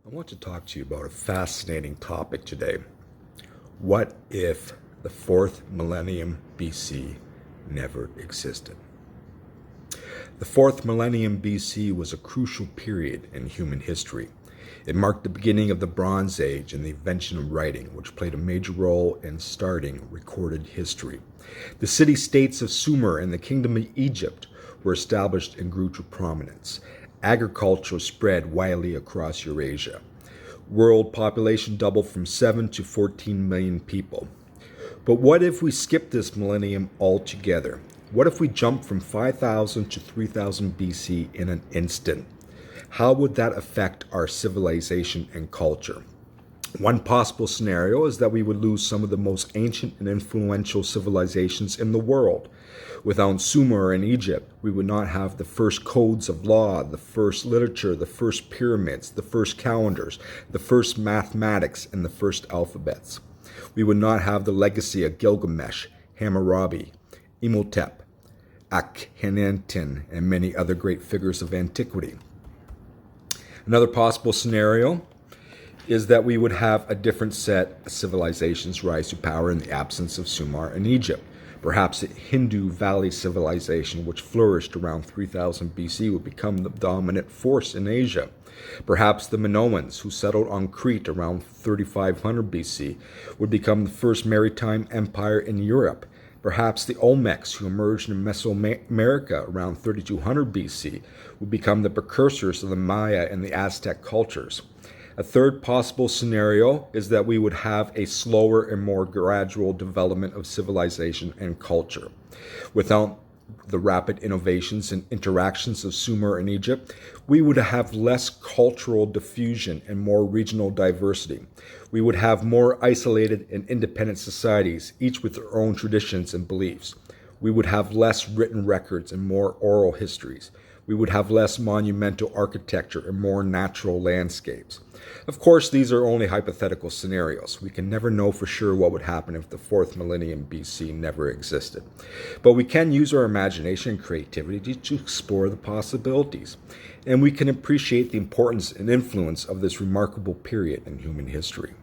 I want to talk to you about a fascinating topic today. What if the fourth millennium BC never existed? The fourth millennium BC was a crucial period in human history. It marked the beginning of the Bronze Age and the invention of writing, which played a major role in starting recorded history. The city-states of Sumer and the Kingdom of Egypt were established and grew to prominence. Agriculture spread widely across Eurasia. World population doubled from 7 to 14 million people. But what if we skip this millennium altogether? What if we jump from 5,000 to 3,000 BC in an instant? How would that affect our civilization and culture? One possible scenario is that we would lose some of the most ancient and influential civilizations in the world. Without Sumer and Egypt, we would not have the first codes of law, the first literature, the first pyramids, the first calendars, the first mathematics, and the first alphabets. We would not have the legacy of Gilgamesh, Hammurabi, Imhotep, Akhenaten, and many other great figures of antiquity. Another possible scenario is that we would have a different set of civilizations rise to power in the absence of Sumer and Egypt. Perhaps the Hindu Valley civilization, which flourished around 3000 BC, would become the dominant force in Asia. Perhaps the Minoans, who settled on Crete around 3500 BC, would become the first maritime empire in Europe. Perhaps the Olmecs, who emerged in Mesoamerica around 3200 BC, would become the precursors of the Maya and the Aztec cultures. A third possible scenario is that we would have a slower and more gradual development of civilization and culture. Without the rapid innovations and interactions of Sumer and Egypt, we would have less cultural diffusion and more regional diversity. We would have more isolated and independent societies, each with their own traditions and beliefs. We would have less written records and more oral histories. We would have less monumental architecture and more natural landscapes. Of course, these are only hypothetical scenarios. We can never know for sure what would happen if the fourth millennium BC never existed. But we can use our imagination and creativity to explore the possibilities. And we can appreciate the importance and influence of this remarkable period in human history.